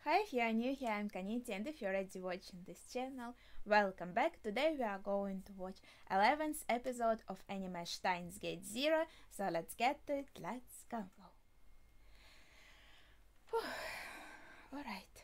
Hi, if you are new here, I'm Kaniti, and if you're already watching this channel, welcome back. Today we are going to watch 11th episode of anime Steins Gate Zero, so let's get to it, let's go. Alright.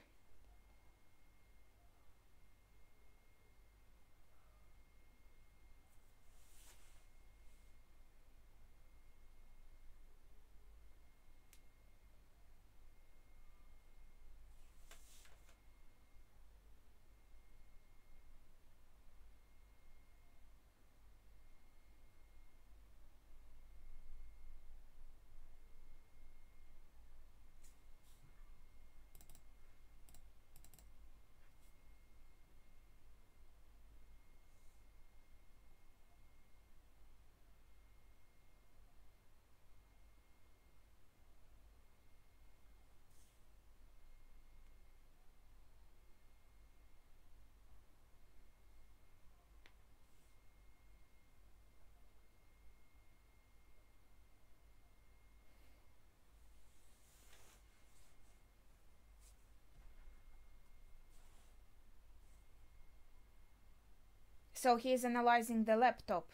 So he is analyzing the laptop.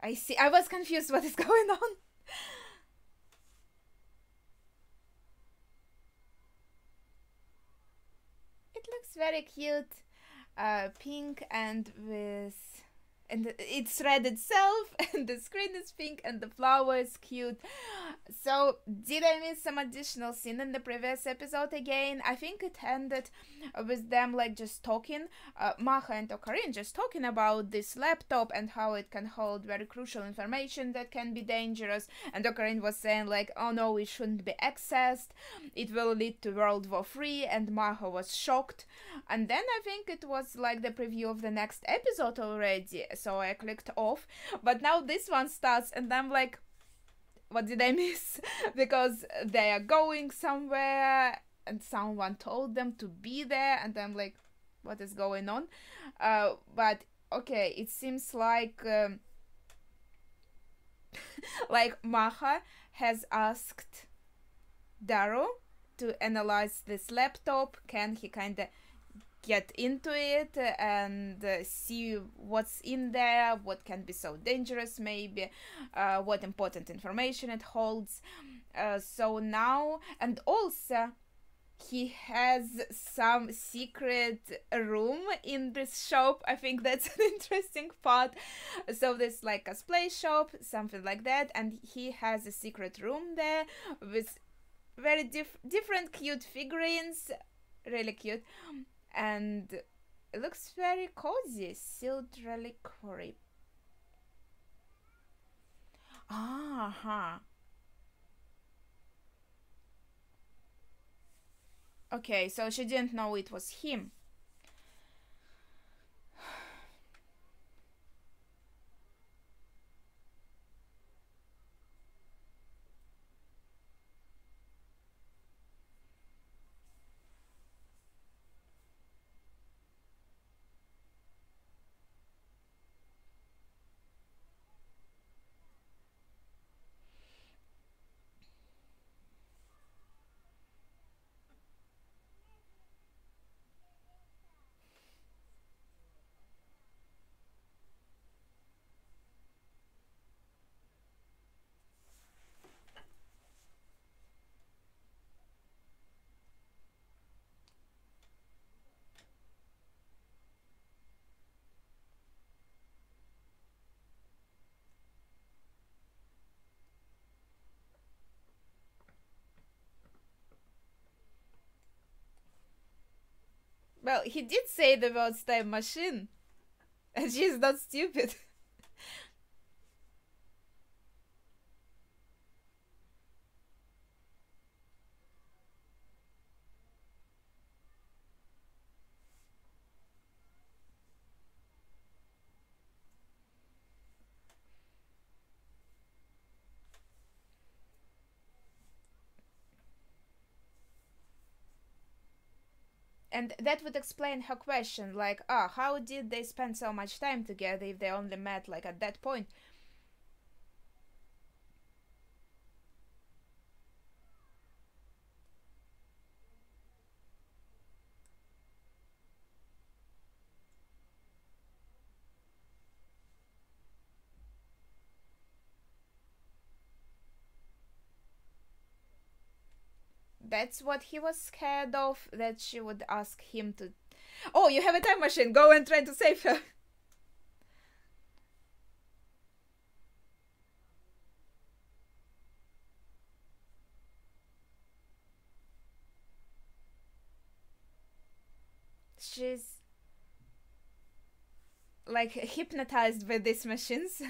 I see. I was confused what is going on. It looks very cute. Pink and with it's red itself, and the screen is pink, and the flower is cute. So, did I miss some additional scene in the previous episode again? I think it ended with them like just talking, Maha and Ocarina just talking about this laptop and how it can hold very crucial information that can be dangerous. And Ocarina was saying like, oh no, it shouldn't be accessed, it will lead to World War III, and Maha was shocked. And then I think it was like the preview of the next episode already, so I clicked off. But now this one starts, and I'm like, what did I miss? Because they are going somewhere and someone told them to be there, and I'm like, what is going on? But okay, it seems like like Maha has asked Darrow to analyze this laptop. Can he kind of get into it and see what's in there, what can be so dangerous, maybe what important information it holds. So now, and also he has some secret room in this shop. I think that's an interesting part. So there's like a display shop, something like that, and he has a secret room there with very different cute figurines, really cute. And it looks very cozy. Sealed reliquary. Uh-huh. Okay, so she didn't know it was him. Well, he did say the words time machine. And she's not stupid. And that would explain her question, like, how did they spend so much time together if they only met like at that point? That's what he was scared of, that she would ask him to. Oh, you have a time machine. Go and try to save her. She's like hypnotized by these machines.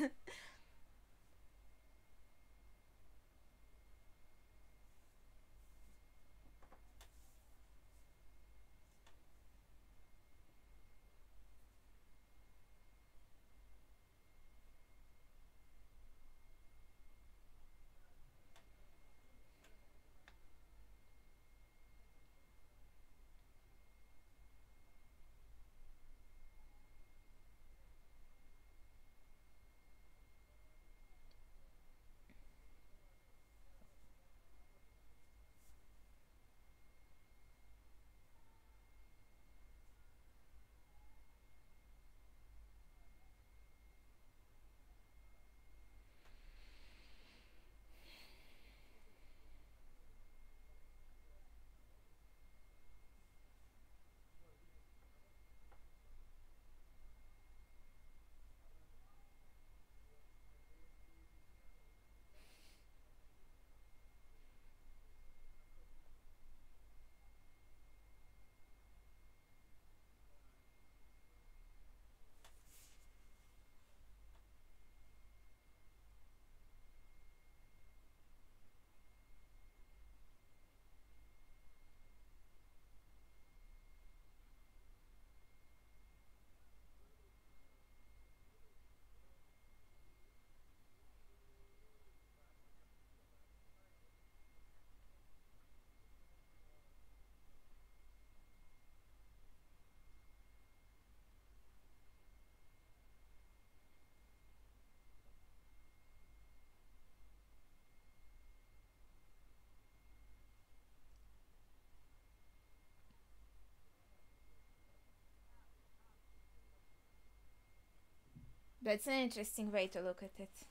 That's an interesting way to look at it.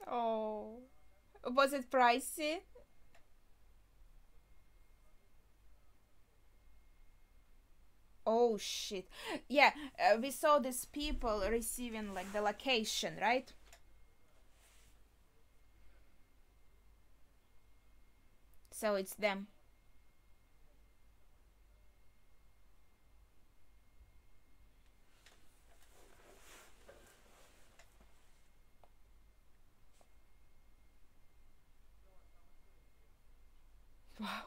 Oh, was it pricey? Oh shit. Yeah, we saw these people receiving like the location, right? So it's them. Wow.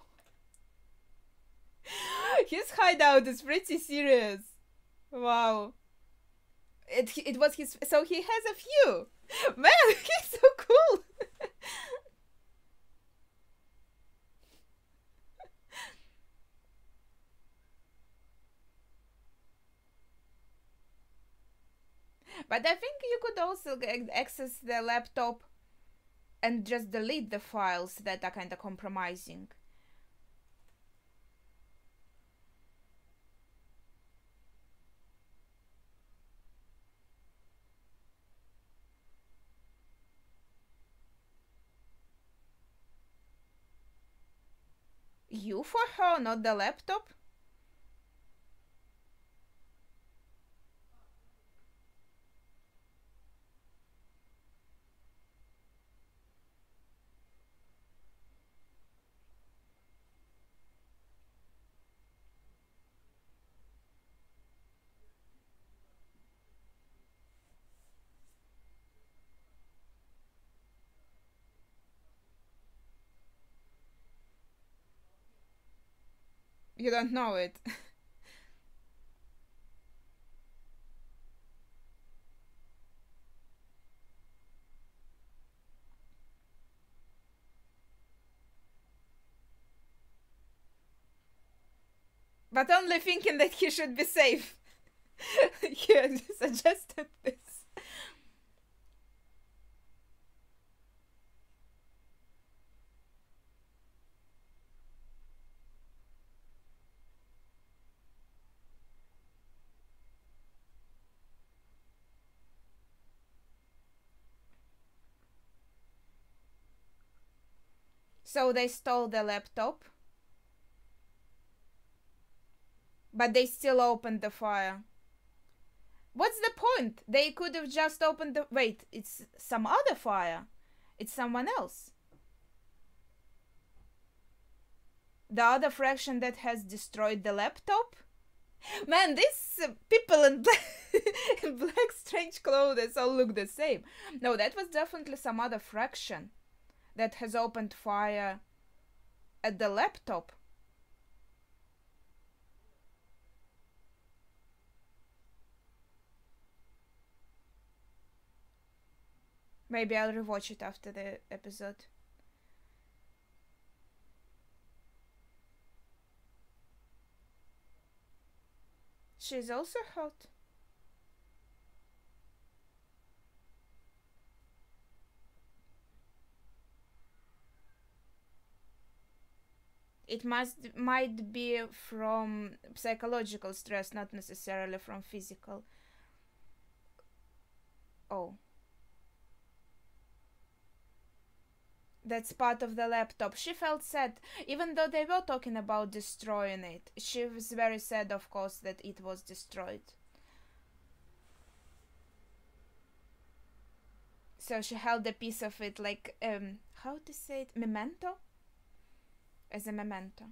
His hideout is pretty serious. Wow. It was his. So he has a few. Man, he's so cool. But I think you could also access the laptop and just delete the files that are kind of compromising. You for her, not the laptop? You don't know it. But only thinking that he should be safe. He suggested this. So they stole the laptop. But they still opened the fire. What's the point? They could have just opened the... Wait, it's some other fire. It's someone else. The other fraction that has destroyed the laptop? Man, these people in in black strange clothes all look the same. No, that was definitely some other fraction that has opened fire at the laptop. Maybe I'll rewatch it after the episode. She's also hot. It might be from psychological stress, not necessarily from physical. Oh. That's part of the laptop. She felt sad, even though they were talking about destroying it. She was very sad, of course, that it was destroyed. So she held a piece of it like, how to say it? Memento? As a memento.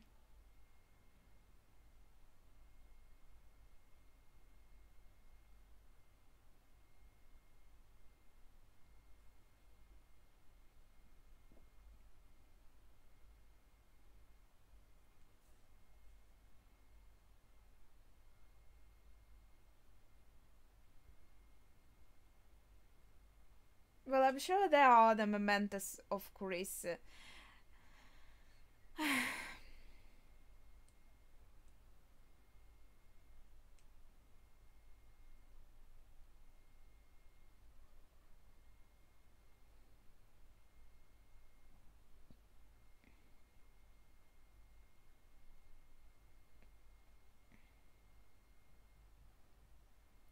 Well, I'm sure there are other mementos of Chris.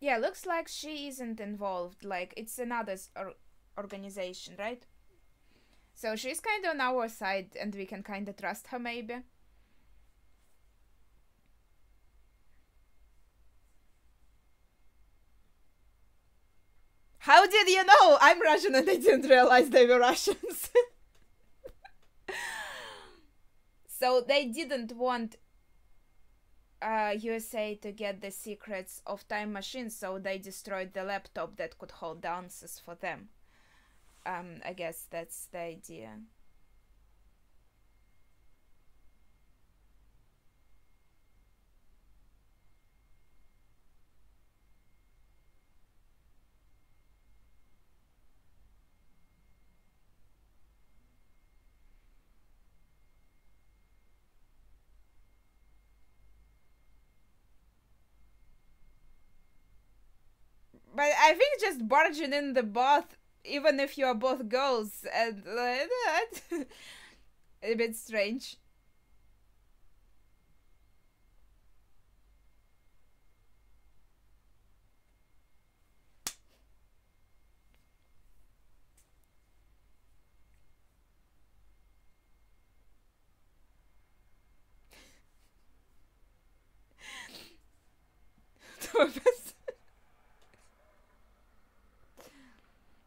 Yeah, looks like she isn't involved. Like, it's another organization, right? So she's kind of on our side and we can kind of trust her, maybe. How did you know? I'm Russian and I didn't realize they were Russians. So they didn't want USA to get the secrets of time machines, so they destroyed the laptop that could hold the answers for them. I guess that's the idea. But I think just barging in the bath, even if you are both girls, and a bit strange.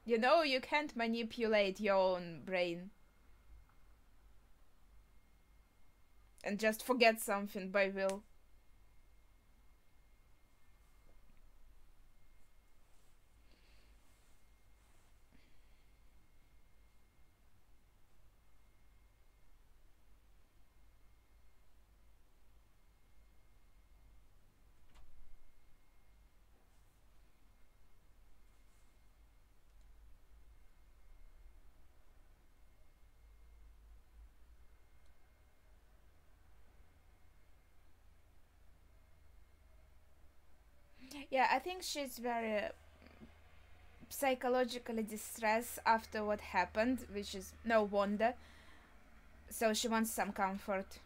You know, you can't manipulate your own brain. And just forget something by will. Yeah, I think she's very psychologically distressed after what happened, which is no wonder. So she wants some comfort.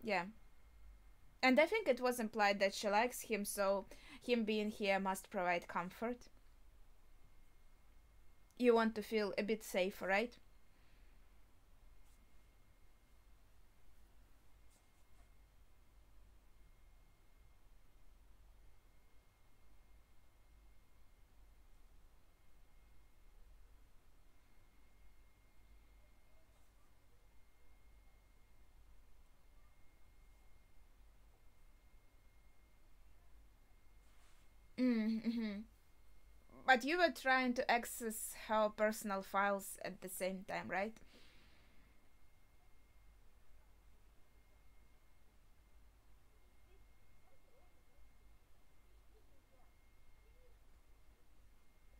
Yeah. And I think it was implied that she likes him, so him being here must provide comfort. You want to feel a bit safe, right? Mm-hmm. But you were trying to access her personal files at the same time, right?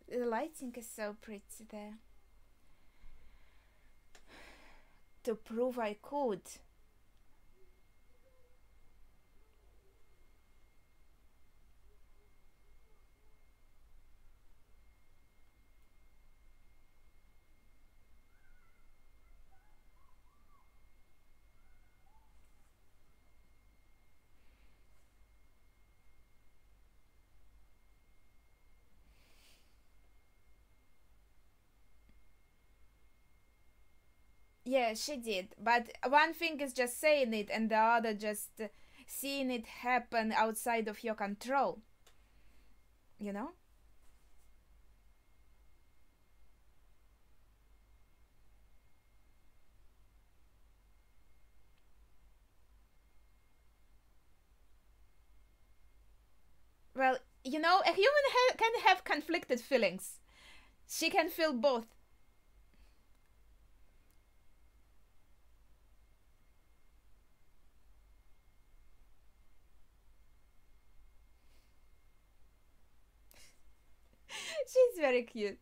The lighting is so pretty there. To prove I could. Yeah, she did. But one thing is just saying it, and the other just seeing it happen outside of your control. You know? Well, a human can have conflicted feelings. She can feel both. She's very cute.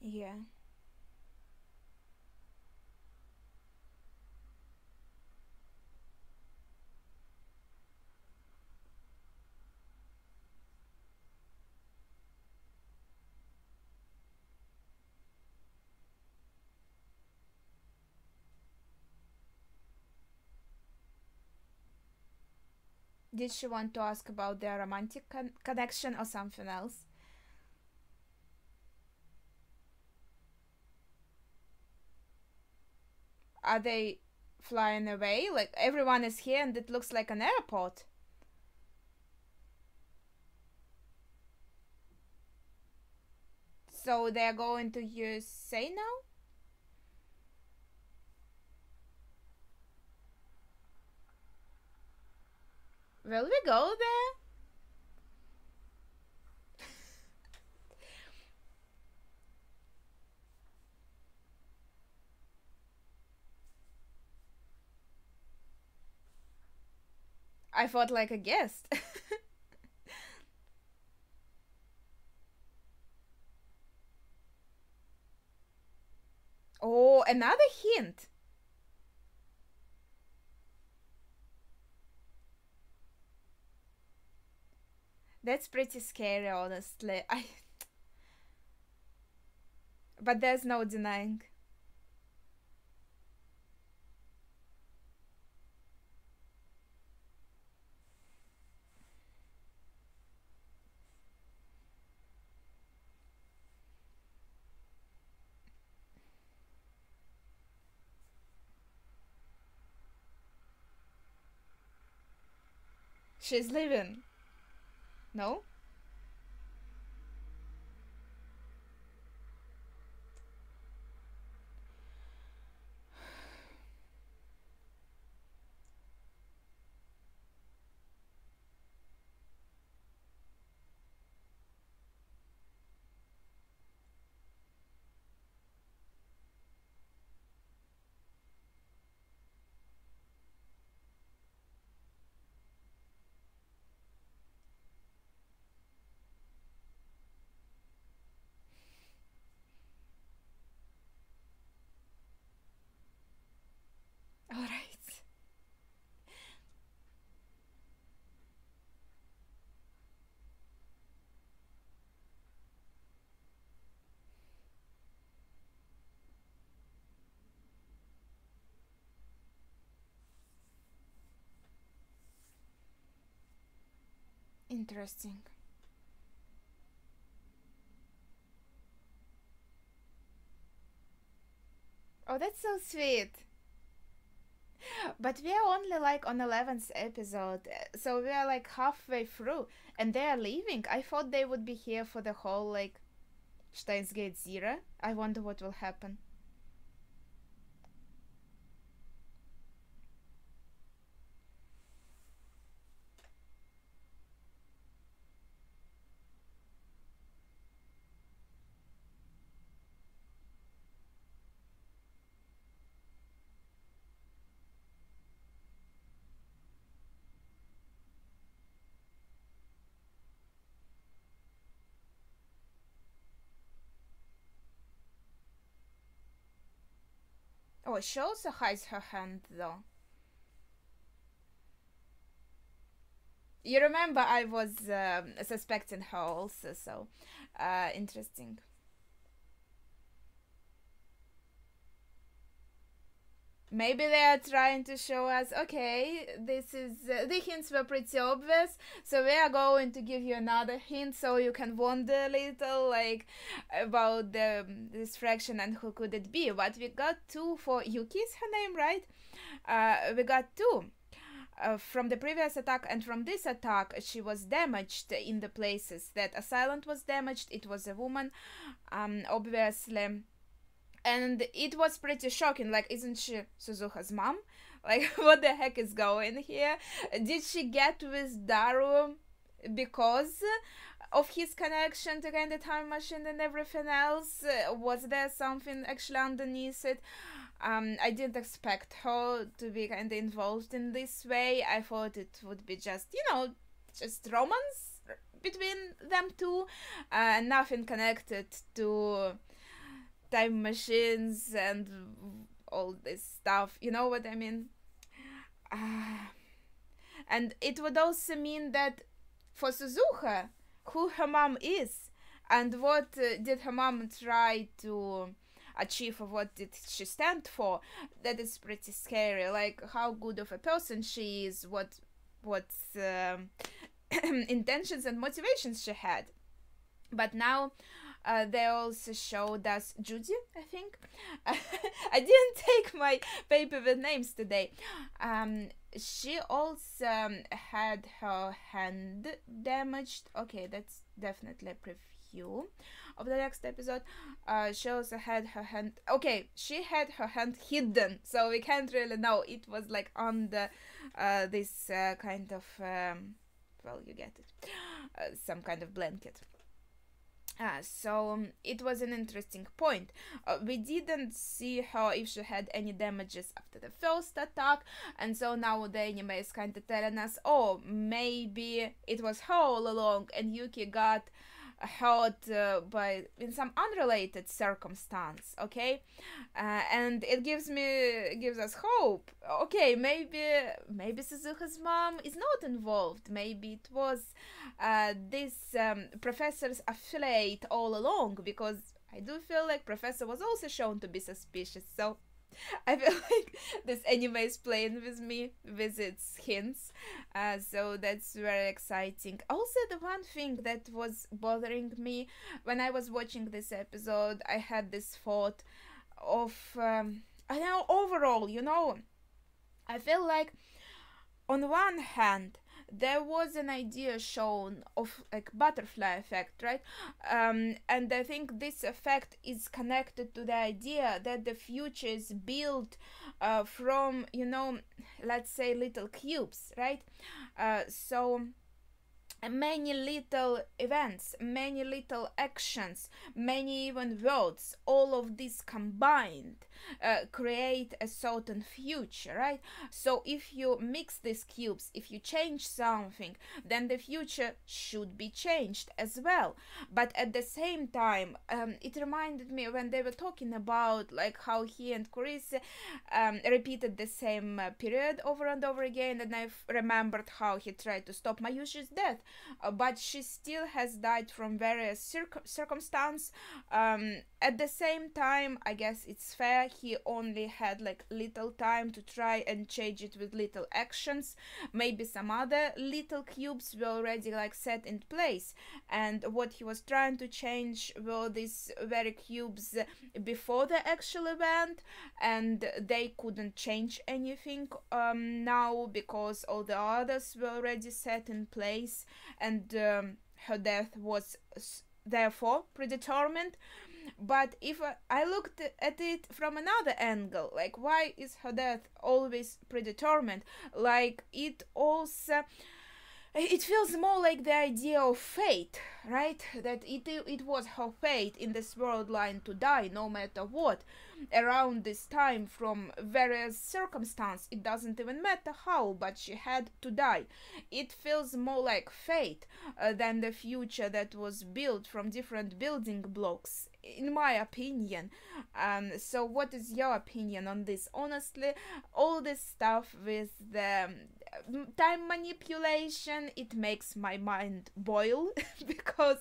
Yeah. Did she want to ask about their romantic connection or something else? Are they flying away? Like everyone is here and it looks like an airport. So they're going to use say now? Will we go there? I thought like a guest. Oh, another hint. That's pretty scary, honestly. I But there's no denying. She's leaving. No? Interesting. Oh, that's so sweet. But we are only like on 11th episode, so we are like halfway through, and they are leaving. I thought they would be here for the whole like Steins Gate Zero. I wonder what will happen. Oh, she also hides her hand though. You remember I was suspecting her also, so interesting. Maybe they are trying to show us, okay, this is the hints were pretty obvious, so we are going to give you another hint so you can wonder a little like about this fraction and who could it be. But we got two for Yuki's her name, right? We got two. From the previous attack and from this attack, she was damaged in the places that Assailant was damaged. It was a woman, obviously. And it was pretty shocking. Like, isn't she Suzuha's mom? Like, what the heck is going here? Did she get with Daru because of his connection to kind of time machine and everything else? Was there something actually underneath it? I didn't expect her to be kind of involved in this way. I thought it would be just, just romance between them two, nothing connected to time machines and all this stuff. You know what I mean? And it would also mean that for Suzuha, who her mom is, and what did her mom try to achieve, or what did she stand for, that is pretty scary. Like how good of a person she is, what intentions and motivations she had. But now they also showed us Judy, I think. I didn't take my paper with names today. She also had her hand damaged. Okay, that's definitely a preview of the next episode. She also had her hand. Okay, she had her hand hidden, so we can't really know. It was like on the this kind of well, you get it, some kind of blanket. So it was an interesting point. We didn't see her if she had any damages after the first attack, and so now the anime is kind of telling us, oh, maybe it was her all along, and Yuki got hurt by in some unrelated circumstance. Okay, and it gives us hope. Okay, maybe Suzuha's mom is not involved. Maybe it was this professor's affiliate all along, because I do feel like Professor was also shown to be suspicious. So I feel like this anime is playing with me with its hints, so that's very exciting. Also, the one thing that was bothering me when I was watching this episode, I had this thought of, I know, overall, I feel like on one hand, there was an idea shown of like butterfly effect, right? And I think this effect is connected to the idea that the future is built from, let's say little cubes, right? So many little events, many little actions, many even words, all of this combined create a certain future, right? So if you mix these cubes, if you change something, then the future should be changed as well. But at the same time, it reminded me when they were talking about like how he and Kurise repeated the same period over and over again, and I remembered how he tried to stop Mayushi's death. but she still has died from various circumstances. At the same time, I guess it's fair, he only had like little time to try and change it with little actions. Maybe some other little cubes were already like set in place, and what he was trying to change were these very cubes before the actual event, and they couldn't change anything now because all the others were already set in place, and her death was therefore predetermined. But if I looked at it from another angle, like, why is her death always predetermined? Like, it also, it feels more like the idea of fate, right? That it was her fate in this world line to die no matter what, around this time, from various circumstances. It doesn't even matter how, but she had to die. It feels more like fate than the future that was built from different building blocks, in my opinion. So what is your opinion on this? Honestly, all this stuff with the time manipulation, it makes my mind boil because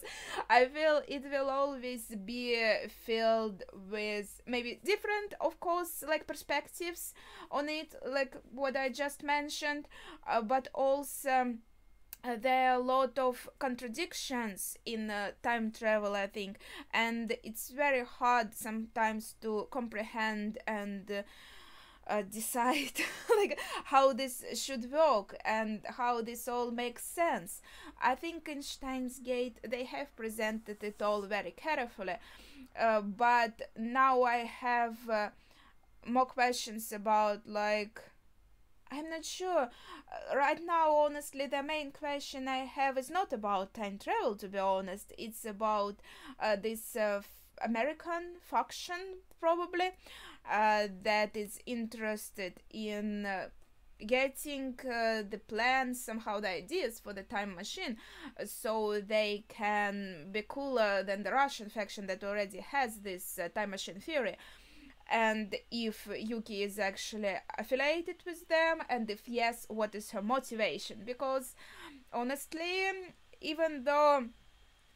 I feel it will always be filled with maybe different, of course, like perspectives on it, like what I just mentioned, but also there are a lot of contradictions in time travel, I think, and it's very hard sometimes to comprehend and decide like how this should work and how this all makes sense. I think in Steins Gate they have presented it all very carefully, but now I have more questions about, like, I'm not sure. Right now, honestly, the main question I have is not about time travel, to be honest. It's about this American faction, probably, that is interested in getting the plans, somehow the ideas for the time machine, so they can be cooler than the Russian faction that already has this time machine theory. And if Yuki is actually affiliated with them, and if yes, what is her motivation? Because honestly, even though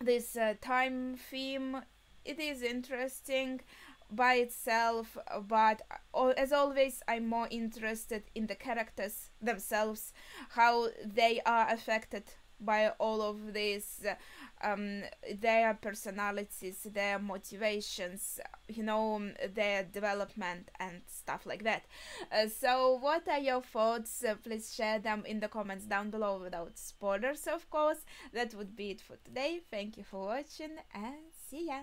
this time theme, it is interesting by itself, but as always, I'm more interested in the characters themselves, how they are affected by all of this, their personalities, their motivations, you know, their development and stuff like that. So what are your thoughts? Please share them in the comments down below without spoilers, of course. That would be it for today. Thank you for watching and see ya.